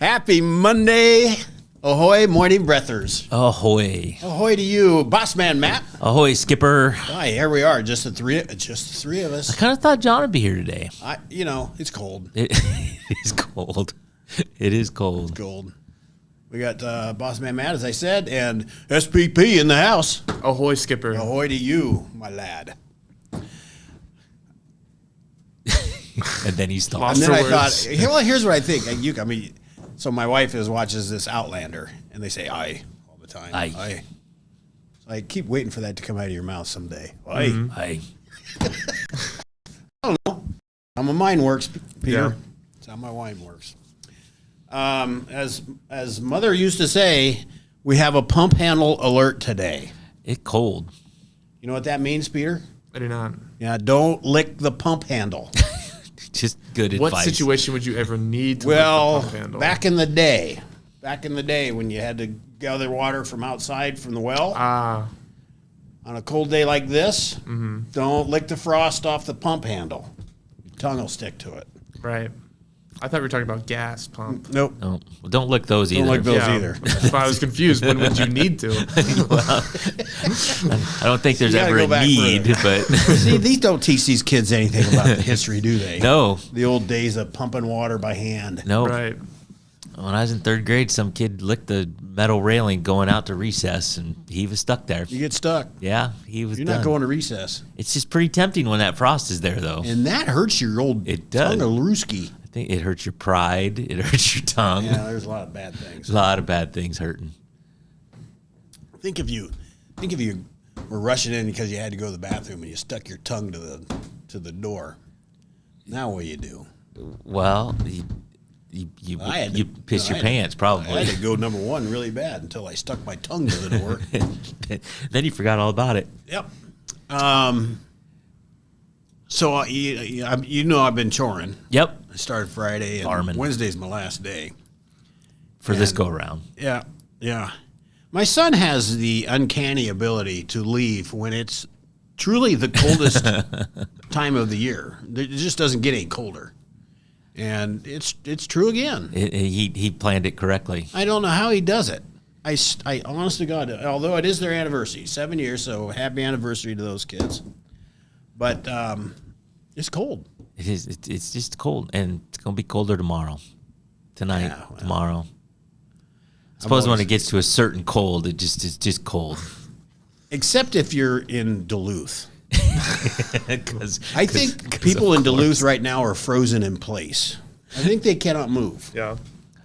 Happy Monday. Ahoy, morning breathers. Ahoy. Ahoy to you, boss man Matt. Ahoy, Skipper. Hi, here we are, just the three of us. I kind of thought John would be here today. It's cold. It is cold. It is cold. Cold. We got boss man Matt, as I said, and SPP in the house. Ahoy, Skipper. Ahoy to you, my lad. And then he stopped. And then I Afterwards. thought, well, here's what I think. So my wife watches this Outlander, and they say "I" all the time. Aye. I. So I keep waiting for that to come out of your mouth someday. Aye. Aye. How my mind works, Peter. Yeah. That's how my mind works. As Mother used to say, we have a pump handle alert today. It's cold. You know what that means, Peter? I do not. Yeah, don't lick the pump handle. Just good What advice. situation would you ever need to lick Well, the pump handle? back in the day when you had to gather water from outside from the well, Ah, on a cold day like this, don't lick the frost off the pump handle. Your tongue will stick to it. right. I thought we were talking about gas pump. Nope. No, well, don't lick those either. Don't lick those either. That's why I was confused. When would you need to? I don't think there's You gotta ever go a back need, but See, these don't teach these kids anything about the history, do they? no. The old days of pumping water by hand. No. Right. When I was in third grade, some kid licked the metal railing going out to recess, and he was stuck there. You get stuck. Yeah, he was You're done. not going to recess. It's just pretty tempting when that frost is there, though. And that hurts your old It does. tongue Ruski. I think it hurts your pride. It hurts your tongue. Yeah, there's a lot of bad things. A lot of bad things hurting. Think if you were rushing in because you had to go to the bathroom and you stuck your tongue to the door. Now what do you do? Well, you I had to- you piss I your had to- pants I probably. had to go number one really bad until I stuck my tongue to the door. Then you forgot all about it. Yep. So I've been choring. Yep. I started Friday and Farming. Wednesday's my last day. For this And- go around. Yeah, yeah. My son has the uncanny ability to leave when it's truly the coldest time of the year. It just doesn't get any colder, and it's true again. He planned it correctly. I don't know how he does it. I honest to God, although it is their anniversary, 7 years, so happy anniversary to those kids. But it's cold. It is. It's just cold, and it's gonna be colder tomorrow, tonight, Yeah, well. tomorrow. I suppose when always- it gets to a certain cold, it's just cold. Except if you're in Duluth. 'Cause- I think 'cause people of in Duluth course. right now are frozen in place. I think they cannot move. Yeah.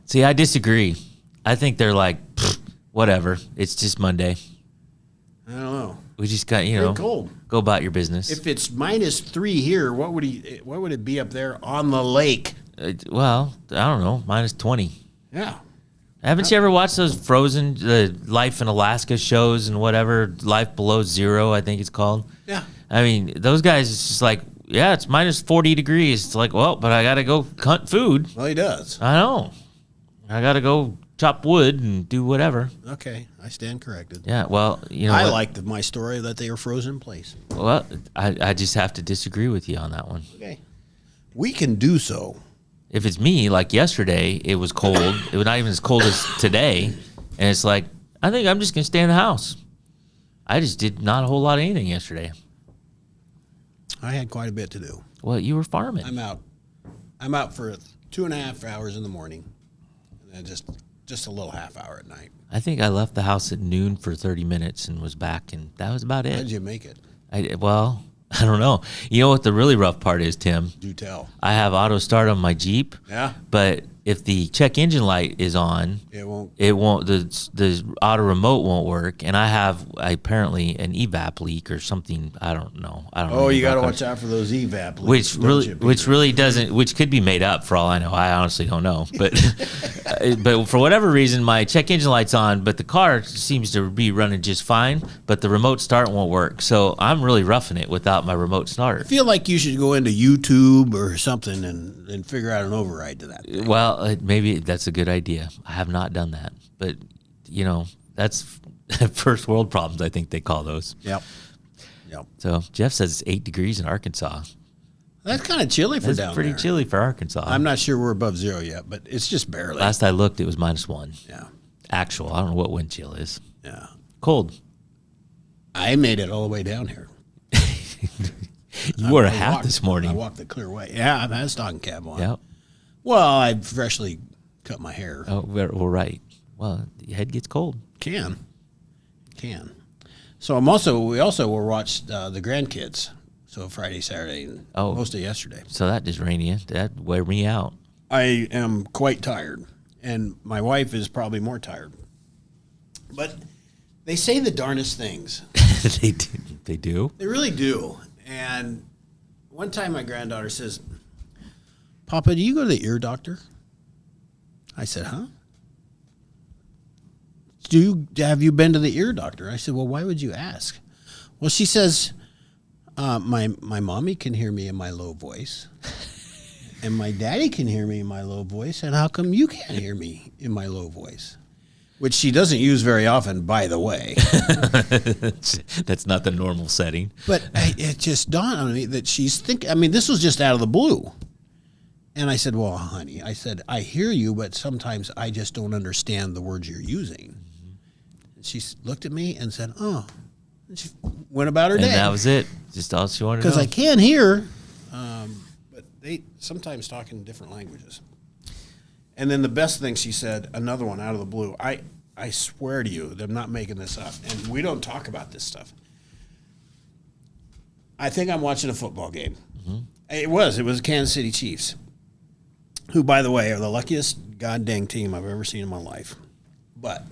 See, I disagree. I think they're like, "Pfft, whatever. It's just Monday. I don't know. We just got Pretty cold. go about your business. If it's -3 here, what would it be up there on the lake? Well, I don't know, -20. Yeah. Haven't you ever watched those Frozen, the Life in Alaska shows and whatever, Life Below Zero, I think it's called? Yeah. I mean, those guys, it's just like, yeah, it's -40 degrees. It's like, well, but I got to go hunt food. Well, he does. I know. I got to go chop wood and do whatever. Okay, I stand corrected. Yeah, well, you know I what? like my story that they are frozen in place. Well, I just have to disagree with you on that one. Okay. We can do so. If it's me, like yesterday, it was cold. It was not even as cold as today. And it's like, I think I'm just going to stay in the house. I just did not a whole lot of anything yesterday. I had quite a bit to do. Well, you were farming. I'm out for 2.5 hours in the morning, and then just a little half hour at night. I think I left the house at noon for 30 minutes and was back, and that was about How it. did you make it? Well, I don't know. You know what the really rough part is, Tim? Do tell. I have auto start on my Jeep, Yeah. but if the check engine light is on, It won't. the auto remote won't work, and I have apparently an evap leak or something. I don't know. Oh, you got to anything about watch out for those evap leaks, which don't really you, which Peter? really doesn't, which could be made up for all I know. I honestly don't know, but but for whatever reason my check engine light's on, but the car seems to be running just fine, but the remote start won't work, so I'm really roughing it without my remote starter. I feel like you should go into YouTube or something and figure out an override to that. Well, maybe that's a good idea. I have not done that, but you know, that's first world problems, I think they call those. Yep. Yep. So Jeff says it's 8 degrees in Arkansas. That's kind of chilly for That's down pretty there. chilly for Arkansas. I'm not sure we're above 0 yet, but it's just barely. Last I looked, it was -1. Yeah, Actual. I don't know what wind chill is. yeah. Cold. I made it all the way down here. You wore a I hat walked- this morning. I walked the clear way. Yeah, I've had a stocking cap on. Yep. Well, I freshly cut my hair. Oh, well, right. Well, the head gets cold. Can. So we also will watch the grandkids. So Friday, Saturday, and Oh. most of yesterday. So that just ran you. That wear me out. I am quite tired, and my wife is probably more tired. But they say the darndest things. they do. They do. They really do. And one time my granddaughter says, "Papa, do you go to the ear doctor?" I said, "Huh? Have you been to the ear doctor?" I said, "Well, why would you ask?" Well, she says, my mommy can hear me in my low voice, and my daddy can hear me in my low voice, and how come you can't hear me in my low voice?" Which she doesn't use very often, by the way. That's not the normal setting. But it just dawned on me that she's thinking. I mean, this was just out of the blue. And I said, "Well, honey," I said, "I hear you, but sometimes I just don't understand the words you're using." And she looked at me and said, "Oh." And she went about her And day. that was it. Just all she wanted to know. Because I can hear, but they sometimes talk in different languages. And then the best thing she said, another one out of the blue, I swear to you, I'm not making this up, and we don't talk about this stuff. I think I'm watching a football game. Mm-hmm. It was Kansas City Chiefs, who, by the way, are the luckiest goddamn team I've ever seen in my life. But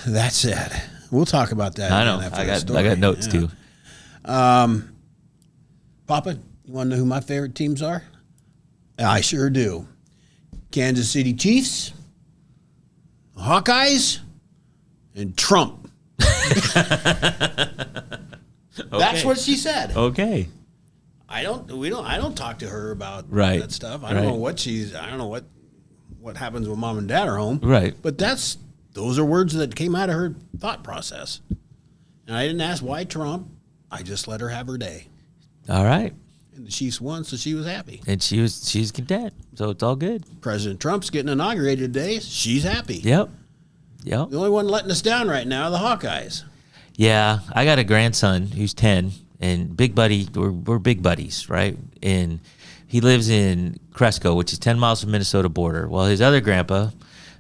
that said, we'll talk about that. I again know. after I the got story. notes Yeah. too. Papa, you want to know who my favorite teams are? I sure do. Kansas City Chiefs, Hawkeyes, and Trump. That's what she said. Okay. I don't talk to her about Right. that stuff. I don't know what happens when mom and dad are home. Right. But those are words that came out of her thought process. And I didn't ask why Trump. I just let her have her day. All right. And the Chiefs won, so she was happy. And she's content. So it's all good. President Trump's getting inaugurated today. She's happy. Yep. The only one letting us down right now are the Hawkeyes. Yeah, I got a grandson who's 10, and big buddy, we're big buddies, right? And he lives in Cresco, which is 10 miles from Minnesota border. Well, his other grandpa,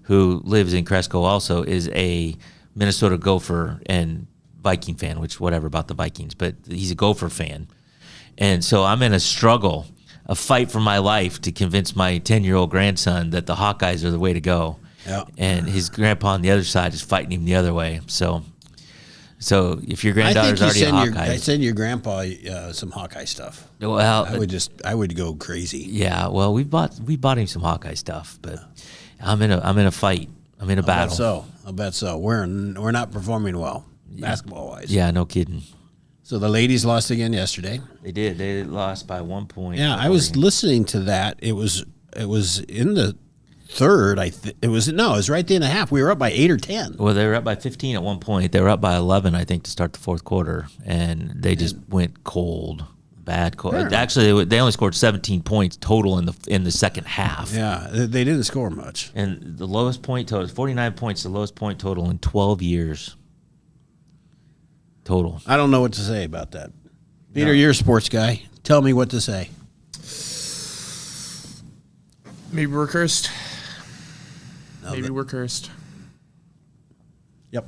who lives in Cresco also, is a Minnesota Gopher and Viking fan, which whatever about the Vikings, but he's a Gopher fan. And so I'm in a fight for my life to convince my 10-year-old grandson that the Hawkeyes are the way to go. Yeah. And his grandpa on the other side is fighting him the other way. So if your granddaughter's already a Hawkeye, I send your grandpa some Hawkeye stuff. well, I would go crazy. yeah, well, we bought him some Hawkeye stuff, but I'm in a fight. I'm in a battle. I bet so. We're not performing well, basketball wise. Yeah, no kidding. So the ladies lost again yesterday. They did. They lost by 1 point. Yeah, I was listening to that. It was in the third. It was right at the end of the half. We were up by 8 or 10. Well, they were up by 15 at one point. They were up by 11, I think, to start the fourth quarter, and they just went cold, bad cold. Sure. Actually, they only scored 17 points total in the second half. Yeah, they didn't score much. And the lowest point total is 49 points, the lowest point total in 12 years. Total. I don't know what to say about that. Peter, you're a sports guy. Tell me what to say. Maybe we're cursed. No, Maybe but- we're cursed. Yep.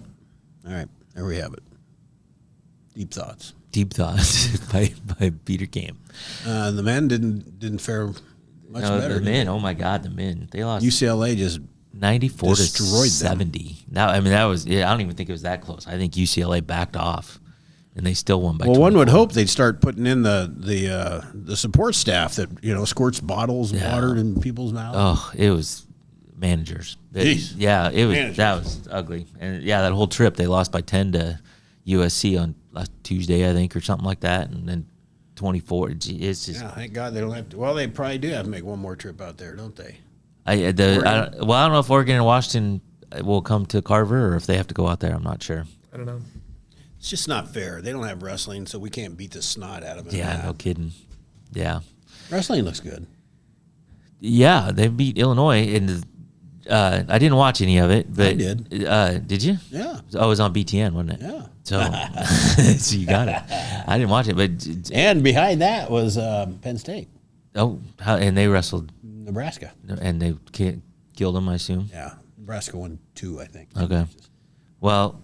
All right. There we have it. Deep thoughts. Deep Thoughts by Peter Camp. The men didn't fare much No, better. the did men. Oh my God, the men. They lost UCLA just 94 destroyed to them. 70. Now, I mean, that was. Yeah, I don't even think it was that close. I think UCLA backed off, and they still won by. Well, one would 24. hope they'd start putting in the support staff that squirts bottles of Yeah. water in people's mouths. Oh, it was managers. Jeez. Yeah, it was. Managers. That was ugly. And yeah, that whole trip they lost by 10 to USC on last Tuesday, I think, or something like that, and then 24. It's just. Yeah, thank God they don't have to. Well, they probably do have to make one more trip out there, don't they? I don't know if Oregon and Washington will come to Carver or if they have to go out there. I'm not sure. I don't know. It's just not fair. They don't have wrestling, so we can't beat the snot out of them. Yeah, no kidding. Yeah. Wrestling looks good. Yeah, they beat Illinois, and I didn't watch any of it, but I did. Did you? Yeah. Oh, it was on BTN, wasn't it? Yeah. So, so you got it. I didn't watch it, but And behind that was Penn State, and they wrestled, Nebraska. and they killed them, I assume. Yeah. Nebraska won 2, I think. Okay. Well,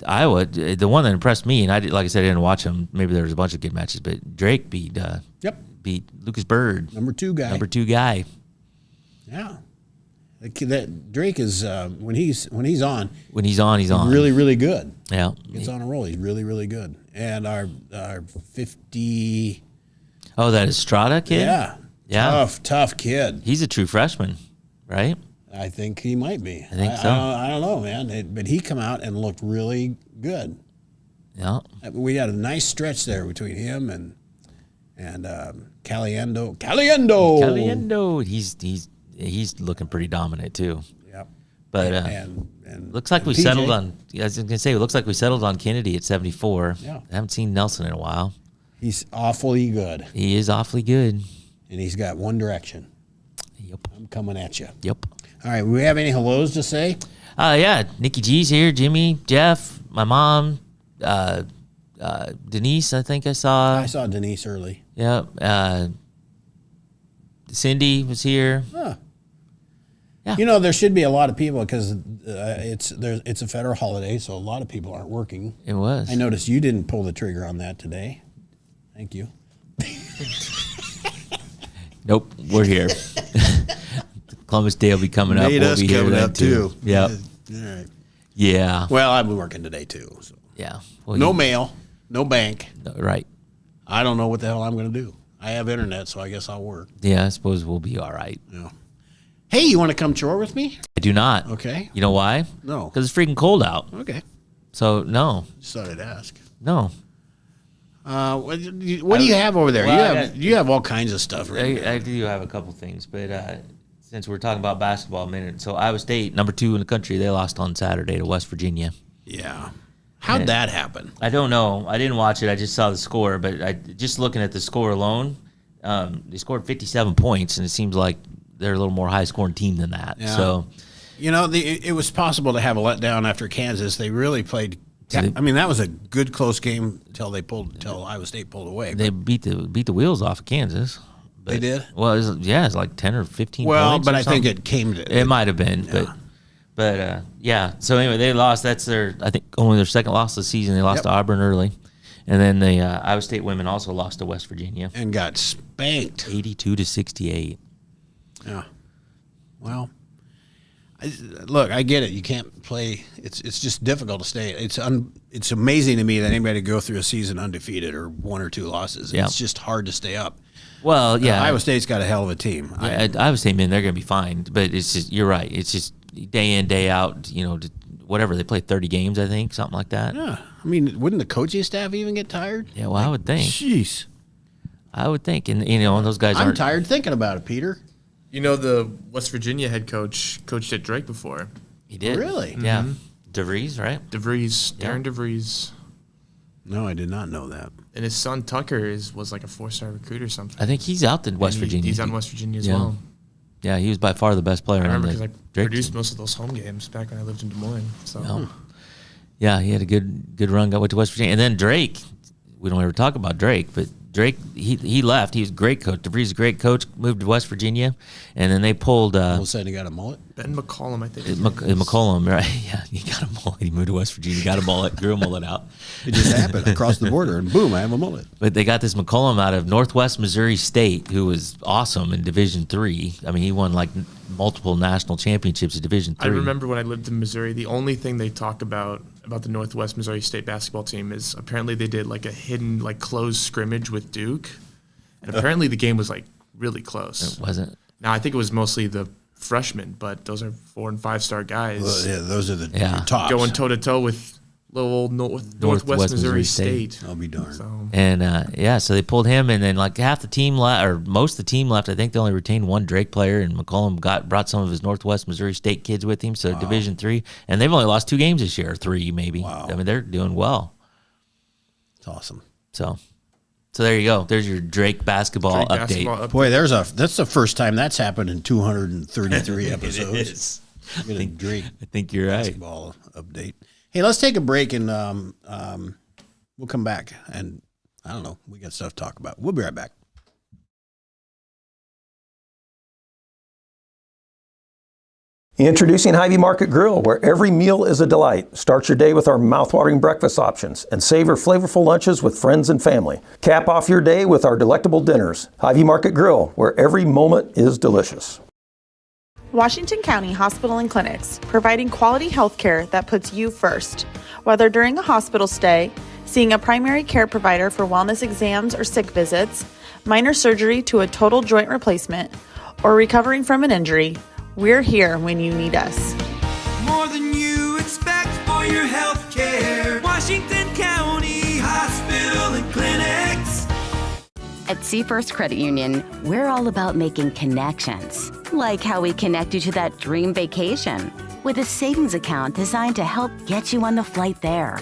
Iowa, the one that impressed me, and like I said, I didn't watch them. Maybe there was a bunch of good matches, but Drake beat Lucas Bird, Number 2 guy. number 2 guy. Yeah. That Drake is when he's on, When he's on, he's on. really, really good. Yeah. Gets on a roll. He's really, really good. And our 50. Oh, that Estrada kid? Yeah. Yeah. Tough kid. He's a true freshman, right? I think he might be. I think so. I don't know, man. But he come out and looked really good. Yeah. We had a nice stretch there between him and Caliendo. Caliendo. He's looking pretty dominant too. Yep. But And looks like we PJ. settled on. I was gonna say, it looks like we settled on Kennedy at 74. Yeah. I haven't seen Nelson in a while. He's awfully good, He is awfully good. and he's got one direction. Yep. I'm coming at you. Yep. All right. We have any hellos to say? Yeah. Nikki G's here. Jimmy, Jeff, my mom, Denise. I think I saw. I saw Denise early. Yep. Cindy was here. Huh. Yeah. You know, there should be a lot of people because it's a federal holiday, so a lot of people aren't working. It was. I noticed you didn't pull the trigger on that today. Thank you. Nope. We're here. Columbus Day will be coming up. Made We'll us be here coming then, up too. Yep. All right. Yeah. Well, I've been working today too. So. Yeah. Well, No mail, no bank. right. I don't know what the hell I'm going to do. I have internet, so I guess I'll work. Yeah, I suppose we'll be all right. Yeah. Hey, you want to come chore with me? I do not. Okay. You know why? No. Because it's freaking cold out. Okay. So, no. Just thought I'd ask. No. What do you have over there? Well, you have all kinds of stuff. Right? I do have a couple things, but since we're talking about basketball a minute, so Iowa State, number 2 in the country, they lost on Saturday to West Virginia. Yeah. How'd that happen? I don't know. I didn't watch it. I just saw the score, but just looking at the score alone, they scored 57 points, and it seems like they're a little more high-scoring team than that. Yeah. So, You know, it was possible to have a letdown after Kansas. They really played. I mean, that was a good close game until Iowa State pulled away. they beat the wheels off of Kansas. But, They did? Well, it's like 10 or 15 Well, points. but or I think something. it came to It might have been, but yeah. So anyway, they lost. That's I think only their second loss of the season. They lost Yep. to Auburn early, and then the Iowa State women also lost to West Virginia, and got spanked. 82-68. Yeah. Well, look, I get it. You can't play. It's just difficult to stay. It's amazing to me that anybody go through a season undefeated or 1 or 2 losses. Yeah. It's just hard to stay up. Well, yeah, Iowa State's got a hell of a team. Iowa State men, they're going to be fine, but it's just you're right. It's just day in day out. Whatever they play 30 games, I think, something like that. Yeah. I mean, wouldn't the coaching staff even get tired? Yeah, well, I would think. Jeez. I would think, and those guys I'm aren't. tired thinking about it, Peter. You know, the West Virginia head coach coached at Drake before. He did Really? Yeah, DeVries, right? DeVries, Yeah. Darren DeVries. No, I did not know that. And his son Tucker was like a 4-star recruit or something. I think he's out in West And Virginia. He's on West Virginia as Yeah. well. Yeah, he was by far the best player. I on remember the because I Drake produced team. most of those home games back when I lived in Des Moines. So Oh. Yeah, he had a good run. Got went to West Virginia, and then Drake. We don't ever talk about Drake, but Drake he left. He was a great coach. DeVries is a great coach. Moved to West Virginia, and then they pulled All of a sudden, he got a mullet. Ben McCollum, I think. his name is. McCollum. Right? Yeah, he got a mullet. He moved to West Virginia. Got a mullet. Grew a mullet out. It just happened across the border, and boom, I have a mullet. But they got this McCollum out of Northwest Missouri State, who was awesome in Division III. I mean, he won like multiple national championships in Division III. I remember when I lived in Missouri, the only thing they talk about the Northwest Missouri State basketball team is apparently they did like a hidden, like closed scrimmage with Duke. And apparently the game was like really close. It wasn't. Now, I think it was mostly the freshmen, but those are 4- and 5-star guys Well, yeah, those are the Yeah. tops. going toe-to-toe with little old Northwest Missouri State. I'll be darned. So, And so they pulled him, and then like half the team left, or most of the team left. I think they only retained one Drake player, and McCollum brought some of his Northwest Missouri State kids with him. So Division III, and they've only lost 2 games this year, or 3 maybe. Wow. I mean, they're doing well. It's awesome. So So there you go. There's your Drake basketball Drake update. basketball update. Boy, that's the first time that's happened in 233 episodes. It is. Get a Drake I think you're right. basketball update. Hey, let's take a break and we'll come back. And I don't know, we got stuff to talk about. We'll be right back. Introducing Hy-Vee Market Grill, where every meal is a delight. Start your day with our mouthwatering breakfast options and savor flavorful lunches with friends and family. Cap off your day with our delectable dinners. Hy-Vee Market Grill, where every moment is delicious. Washington County Hospital and Clinics, providing quality health care that puts you first. Whether during a hospital stay, seeing a primary care provider for wellness exams or sick visits, minor surgery to a total joint replacement, or recovering from an injury, we're here when you need us. More than you expect for your health care. Washington County Hospital and Clinics. At Seafirst Credit Union, we're all about making connections, like how we connect you to that dream vacation with a savings account designed to help get you on the flight there.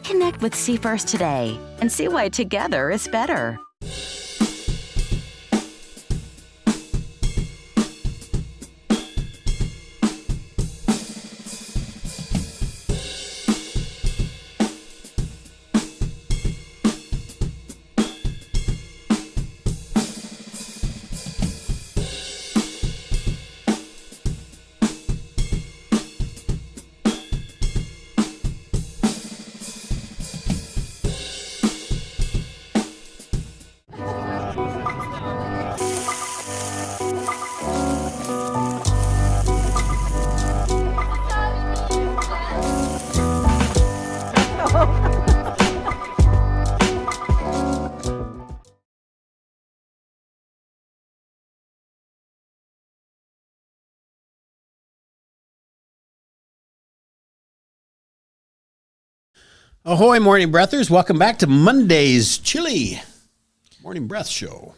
Connect with Seafirst today and see why together is better. Ahoy, morning breathers. Welcome back to Monday's Chilly Morning Breath Show.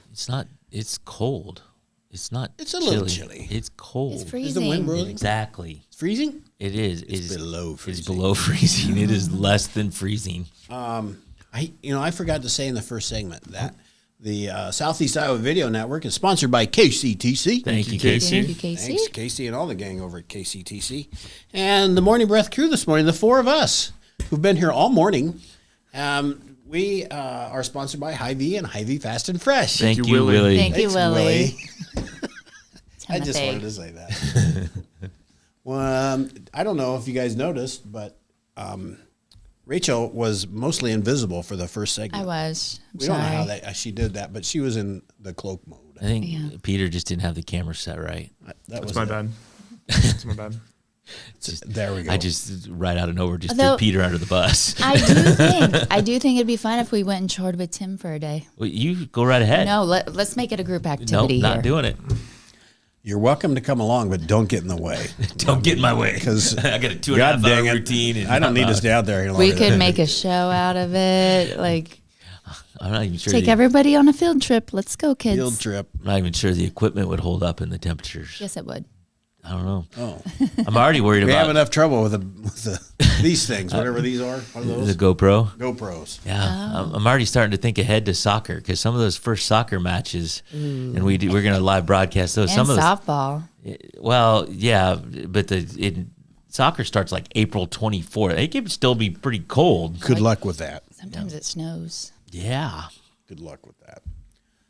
It's cold. It's not It's a little chilly. It's cold. It's Is freezing. the wind blowing? Exactly. It's freezing? It is. It's below freezing. It's below freezing. It is less than freezing. I forgot to say in the first segment that the Southeast Iowa Video Network is sponsored by KCTC. Thank you, Casey. Thank you, Casey. Thanks, Casey, and all the gang over at KCTC. And the Morning Breath crew this morning, the four of us who've been here all morning. We are sponsored by Hy-Vee and Hy-Vee Fast and Fresh. Thank you, you, Willie. Willie. Thank you, Thanks, Willie. I just Timothy. wanted to say that. Well, I don't know if you guys noticed, but Rachel was mostly invisible for the first segment. I was. I'm We sorry. don't know how she did that, but she was in the cloak mode. I think Yeah. Peter just didn't have the camera set right. That was That's my it. bad. That's my bad. There we go. I just right out of nowhere just Although- threw Peter under the bus. I do think it'd be fun if we went and chored with Tim for a day. Well, you go right ahead. No, let's make it a group Nope, activity not here. doing it. You're welcome to come along, but don't get in the way. Don't get in my way. 'Cause I got a 2.5 God dang hour it. routine. And I don't need to I'm stay out there any longer. We could make a show out of it. Like, I'm not even sure. take the, everybody on a field trip. Let's go, kids. Field trip. I'm not even sure the equipment would hold up in the temperatures. Yes, it would. I don't know. Oh, I'm already worried we have about enough trouble with these things, whatever these are. What are the those? GoPro. GoPros. Yeah, Oh. I'm already starting to think ahead to soccer because some of those first soccer matches, and we're going to live broadcast those. And Some of those, softball. well, yeah, but soccer starts like April 24th. It could still be pretty cold. Good luck with that. Sometimes it snows. Yeah. Good luck with that.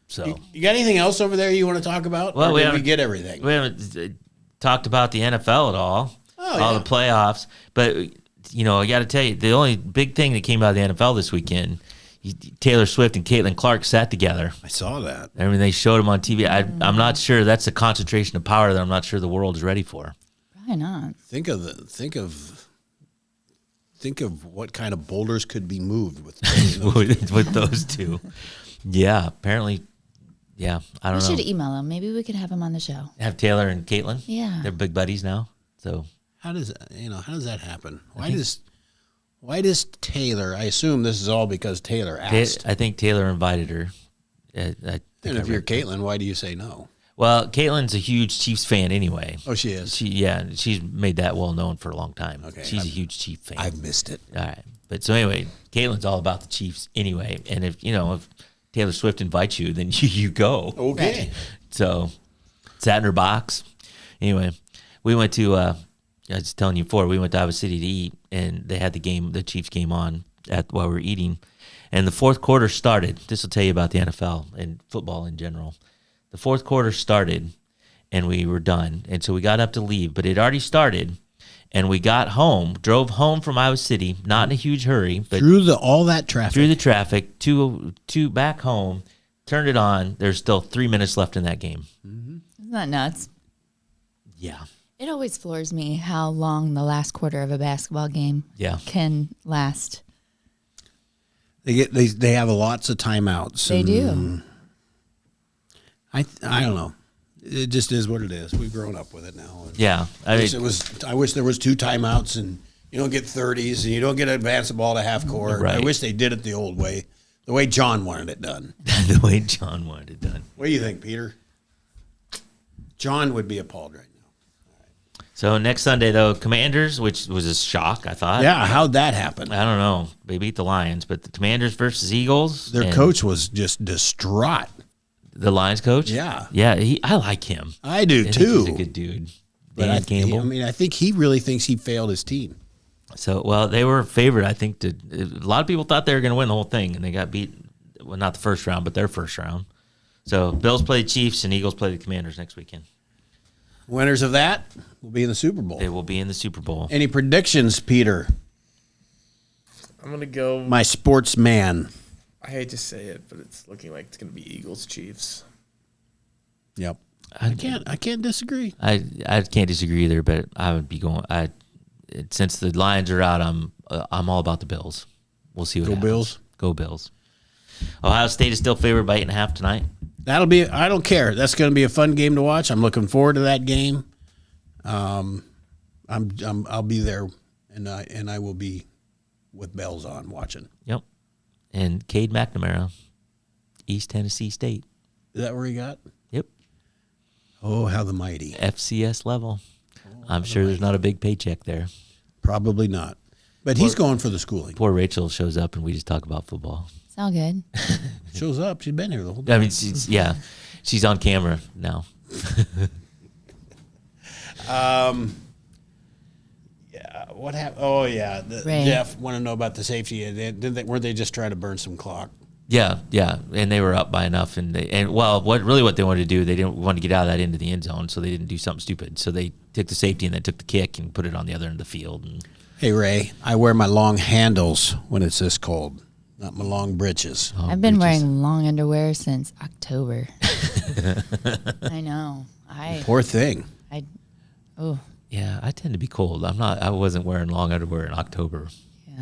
So You got anything else over there you want to talk about? Well, Or we did we haven't- get everything. we haven't talked about the NFL at all. Oh, all yeah. the playoffs, but I got to tell you, the only big thing that came out of the NFL this weekend, Taylor Swift and Caitlin Clark sat together. I saw that. I mean, they showed them on TV. I'm not sure that's a concentration of power that I'm not sure the world is ready for. Probably not. Think of what kind of boulders could be moved with those. with those two. Yeah, apparently. Yeah, I We don't know. should email them. Maybe we could have them on the show. Have Taylor and Caitlin. Yeah. They're big buddies now. So How does that happen? Why does Taylor? I assume this is all because Taylor asked. I think Taylor invited her. I think And I if you're read- Caitlin, why do you say no? Well, Caitlin's a huge Chiefs fan anyway. Oh, she is. She's made that well known for a long time. Okay, She's a huge Chief fan. I've missed it. All right. But so anyway, Caitlin's all about the Chiefs anyway. And if Taylor Swift invites you, then you go. Okay. So sat in her box. Anyway, we went to, I was telling you before, we went to Iowa City to eat, and they had the Chiefs game on while we were eating. And the fourth quarter started. This will tell you about the NFL and football in general. The fourth quarter started, and we were done. And so we got up to leave, but it had already started. And we got home, drove home from Iowa City, not in a huge hurry, but Through all that traffic. through the traffic to back home, turned it on. There's still 3 minutes left in that game. Isn't that nuts? Yeah. It always floors me how long the last quarter of a basketball game can last. They have lots of timeouts. They do. I don't know. It just is what it is. We've grown up with it now. Yeah. I wish there was 2 timeouts and you don't get 30s and you don't get advance the ball to half court. Right. I wish they did it the old way, the way John wanted it done. The way John wanted it done. What do you think, Peter? John would be appalled right now. So next Sunday, though, Commanders, which was a shock, I thought. Yeah, how'd that happen? I don't know. They beat the Lions, but the Commanders versus Eagles. Their coach was just distraught. The Lions coach? Yeah. Yeah, I like him. I do, I think too. he's a good dude. But Dan Campbell. I think he really thinks he failed his team. So, well, they were favored, I think. A lot of people thought they were going to win the whole thing, and they got beat, well, not the first round, but their first round. So, Bills play the Chiefs, and Eagles play the Commanders next weekend. Winners of that will be in the Super Bowl. They will be in the Super Bowl. Any predictions, Peter? I'm going to go. My sportsman. I hate to say it, but it's looking like it's going to be Eagles Chiefs. Yep. I can't disagree. I can't disagree either, but I would be going. Since the Lions are out, I'm all about the Bills. We'll see what Go happens. Bills. Go Bills. Ohio State is still favored by 8.5 tonight. That'll be. I don't care. That's going to be a fun game to watch. I'm looking forward to that game. I'll be there, and I will be with bells on watching. Yep. And Cade McNamara, East Tennessee State. Is that where he got? Yep. Oh, how the mighty. FCS level. I'm sure there's not a big paycheck there. Probably not. But he's going for the schooling. Poor Rachel shows up and we just talk about football. It's all good. Shows up. She's been here the whole time. I mean, she's on camera now. Yeah. What happened? Oh, yeah. Ray. Jeff want to know about the safety. Weren't they just trying to burn some clock? Yeah, and they were up by enough, what they wanted to do, they didn't want to get out of that into the end zone, so they didn't do something stupid. So they took the safety and then took the kick and put it on the other end of the field. And Hey, Ray, I wear my long handles when it's this cold, not my long breeches. I've been wearing long underwear since October. I know. Poor thing. yeah, I tend to be cold. I wasn't wearing long underwear in October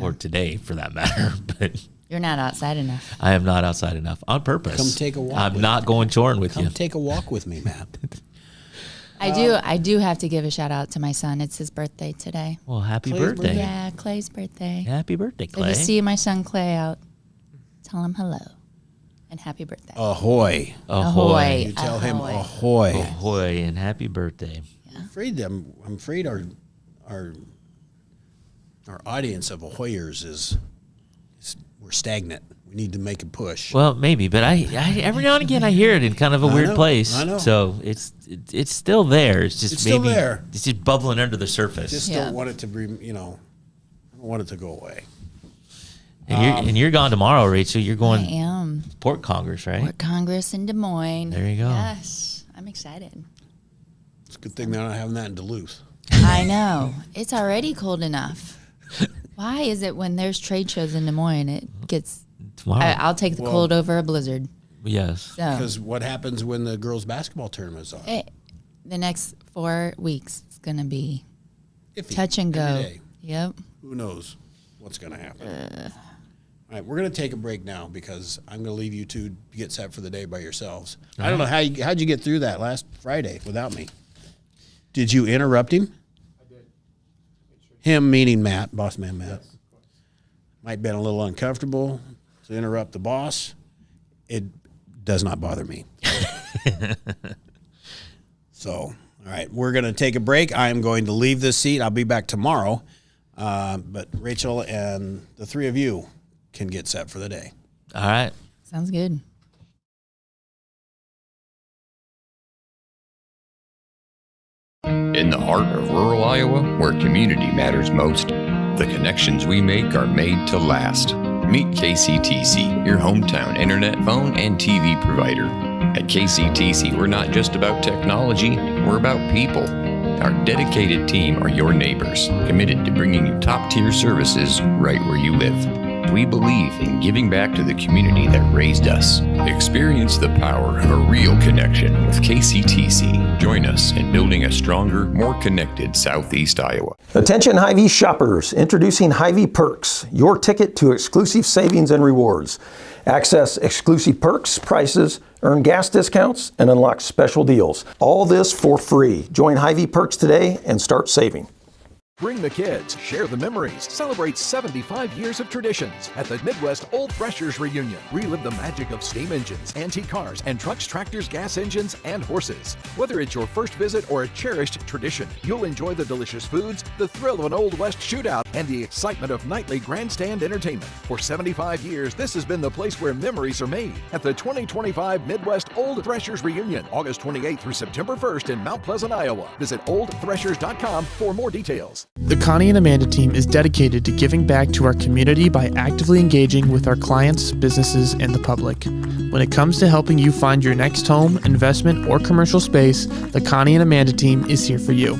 or today for that matter, but You're not outside enough. I am not outside enough on purpose. Come take a walk I'm with not going choring with you. Come take a walk with me, Matt. I do have to give a shout out to my son. It's his birthday today. Well, happy Clay's birthday. birthday? Yeah, Clay's birthday. Happy birthday, So Clay. just see my son Clay out. Tell him hello and happy birthday. Ahoy. Ahoy. You tell him Ahoy. ahoy. Ahoy and happy birthday. I'm afraid our audience of ahoyers is we're stagnant. We need to make a push. Well, maybe, but I every now and again I hear it in kind of a weird know, place. I know. So it's still there. It's just It's still maybe there. it's just bubbling under the surface. Just Yeah. don't want it to be, I don't want it to go away. And you're gone tomorrow, Rachel. You're I going am. Port Congress, right? Port Congress in Des Moines. There you go. Yes. I'm excited. It's a good thing they're not having that in Duluth. I know. It's already cold enough. Why is it when there's trade shows in Des Moines, it gets... Tomorrow. I'll take the cold over a blizzard. Yes. So Because what happens when the girls' basketball tournament's on? the next 4 weeks, it's going to be Iffy. touch and Every go. day. Yep. Who knows what's going to happen? All right, we're going to take a break now because I'm going to leave you two to get set for the day by yourselves. I don't know how'd you get through that last Friday without me. Did you interrupt him? I did. Him meaning Matt, boss man Matt. Yes, of course. Might have been a little uncomfortable to interrupt the boss. It does not bother me. So, all right, we're going to take a break. I am going to leave this seat. I'll be back tomorrow. But Rachel and the three of you can get set for the day. All right. Sounds good. in the heart of rural Iowa, where community matters most. The connections we make are made to last. Meet KCTC, your hometown internet, phone, and TV provider. At KCTC, we're not just about technology, we're about people. Our dedicated team are your neighbors, committed to bringing you top-tier services right where you live. We believe in giving back to the community that raised us. Experience the power of a real connection with KCTC. Join us in building a stronger, more connected Southeast Iowa. Attention Hy-Vee shoppers, introducing Hy-Vee Perks, your ticket to exclusive savings and rewards. Access exclusive perks, prices, earn gas discounts, and unlock special deals. All this for free. Join Hy-Vee Perks today and start saving. Bring the kids, share the memories, celebrate 75 years of traditions at the Midwest Old Threshers Reunion. Relive the magic of steam engines, antique cars, and trucks, tractors, gas engines, and horses. Whether it's your first visit or a cherished tradition, you'll enjoy the delicious foods, the thrill of an Old West shootout, and the excitement of nightly grandstand entertainment. For 75 years, this has been the place where memories are made at the 2025 Midwest Old Threshers Reunion, August 28th through September 1st in Mount Pleasant, Iowa. Visit oldthreshers.com for more details. The Connie and Amanda team is dedicated to giving back to our community by actively engaging with our clients, businesses, and the public. When it comes to helping you find your next home, investment, or commercial space, the Connie and Amanda team is here for you.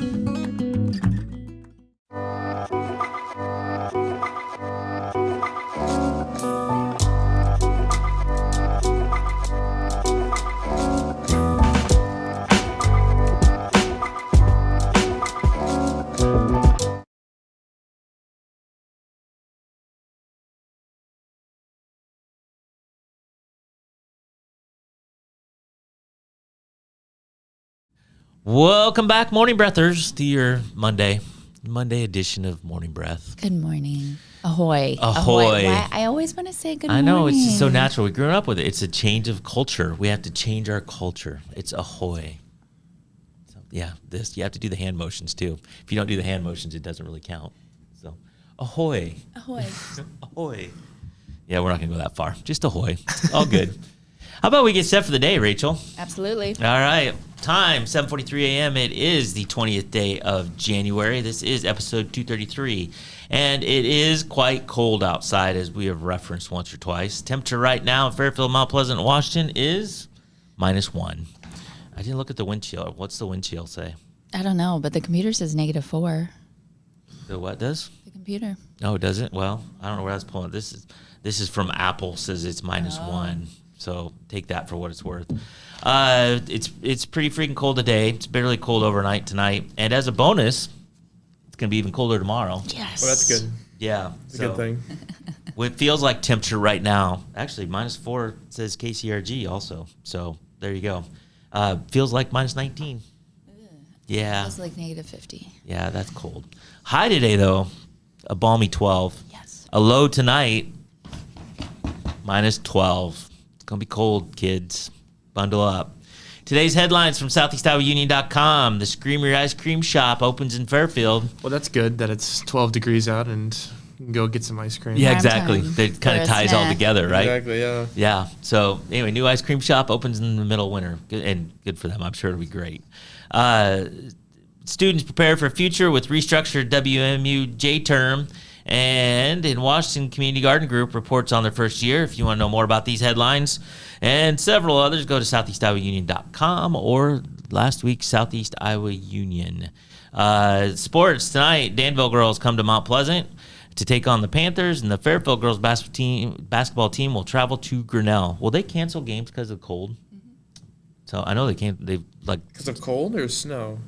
Welcome back, Morning Breathers, to your Monday edition of Morning Breath. Good morning. Ahoy. Ahoy. Why? I always want to say good morning. I know, it's just so natural. We grew up with it. It's a change of culture. We have to change our culture. It's ahoy. So, yeah, you have to do the hand motions, too. If you don't do the hand motions, it doesn't really count. So, ahoy. Ahoy. Ahoy. Yeah, we're not going to go that far. Just ahoy. All good. How about we get set for the day, Rachel? Absolutely. All right. Time, 7:43 a.m. It is the 20th day of January. This is episode 233. And it is quite cold outside, as we have referenced once or twice. Temperature right now in Fairfield, Mount Pleasant, Washington is -1. I didn't look at the wind chill. What's the wind chill say? I don't know, but the computer says -4. The what does? The computer. Oh, does it? Well, I don't know where that's pulling. This is from Apple, says it's -1. So take that for what it's worth. It's pretty freaking cold today. It's barely cold overnight tonight. And as a bonus, it's going to be even colder tomorrow. Yes. Well, that's good. Yeah. It's a good thing. It feels like temperature right now. Actually, -4 says KCRG also. So there you go. Feels like -19. Yeah. Feels like -50. Yeah, that's cold. High today, though, a balmy 12. Yes. A low tonight, -12. Gonna be cold, kids. Bundle up. Today's headlines from SoutheastIowaUnion.com. The Screamer Ice Cream Shop opens in Fairfield. Well, that's good that it's 12 degrees out and you can go get some ice cream. Yeah, Prime exactly. time That kind for of a ties all snack. together, right? Exactly, yeah. Yeah. So anyway, new ice cream shop opens in the middle of winter, and good for them. I'm sure it'll be great. Students prepare for a future with restructured WMU J-term. And in Washington Community Garden Group reports on their first year. If you want to know more about these headlines and several others, go to SoutheastIowaUnion.com or last week's Southeast Iowa Union. Sports tonight, Danville girls come to Mount Pleasant to take on the Panthers, and the Fairfield girls basketball team will travel to Grinnell. Will they cancel games because of cold? So I know they can't. They like Because of cold or snow?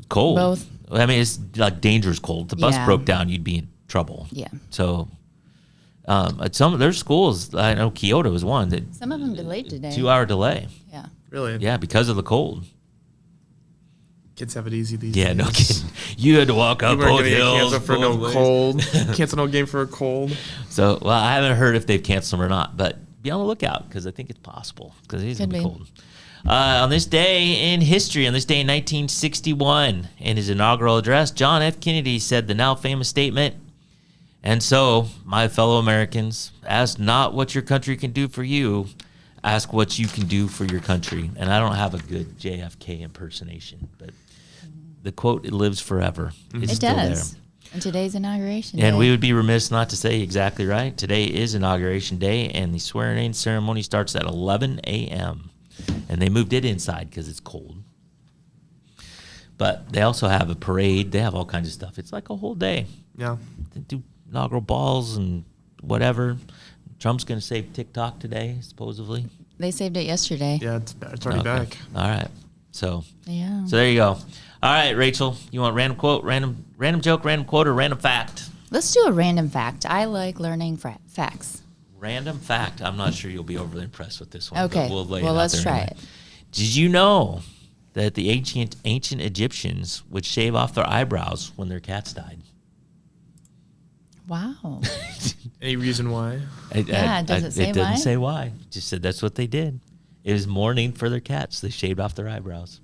cold. Both. I mean, it's like dangerous cold. If the bus Yeah. broke down, you'd be in trouble. Yeah. So at some of their schools, I know Kyoto was one that Some of them delayed today. 2-hour delay. Yeah. Really? Yeah, because of the cold. Kids have it easy these Yeah, days. no kidding. You had to walk up You weren't both going to get hills. canceled for no both ways. cold. Cancel no game for a cold. So, well, I haven't heard if they've canceled them or not, but be on the lookout because I think it's possible because it is going to be Could be. cold. On this day in history, on this day in 1961, in his inaugural address, John F. Kennedy said the now famous statement, "And so, my fellow Americans, ask not what your country can do for you, ask what you can do for your country." And I don't have a good JFK impersonation, but the quote, it lives forever. It's It still does. there. And today's inauguration And day. we would be remiss not to say exactly right. Today is Inauguration Day, and the swearing-in ceremony starts at 11 a.m. And they moved it inside because it's cold. But they also have a parade. They have all kinds of stuff. It's like a whole day. Yeah. They do inaugural balls and whatever. Trump's going to save TikTok today, supposedly. They saved it yesterday. Yeah, it's already Okay. back. All right. So there you go. All right, Rachel, you want random quote, random joke, random quote, or random fact? Let's do a random fact. I like learning facts. Random fact. I'm not sure you'll be overly impressed with this one. Okay. But we'll lay it Well, out let's there try anyway. it. Did you know that the ancient Egyptians would shave off their eyebrows when their cats died? Wow. Any reason why? It doesn't say It doesn't why? say why. It just said that's what they did. It was mourning for their cats. They shaved off their eyebrows.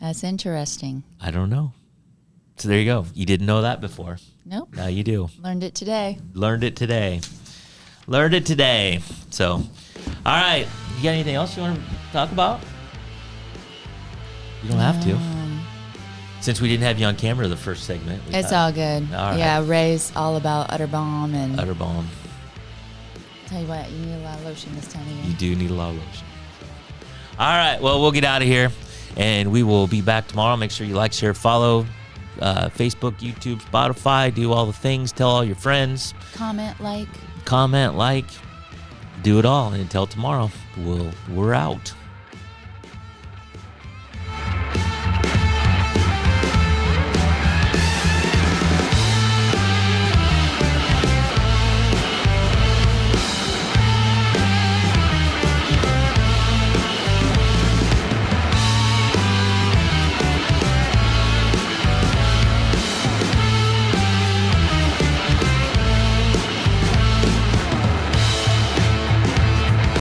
That's interesting. I don't know. So there you go. You didn't know that before. Nope. Now you do. Learned it today. Learned it today. Learned it today. So, all right. You got anything else you want to talk about? You don't have to. Since we didn't have you on camera the first segment. we It's thought- all good. All right. Yeah, Ray's all about Utterbomb and Utter bomb. tell you what, you need a lot of lotion this time of You year. do need a lot of lotion. All right. Well, we'll get out of here, and we will be back tomorrow. Make sure you like, share, follow, Facebook, YouTube, Spotify. Do all the things. Tell all your friends. Comment, like. Comment, like. Do it all. And until tomorrow, we're out.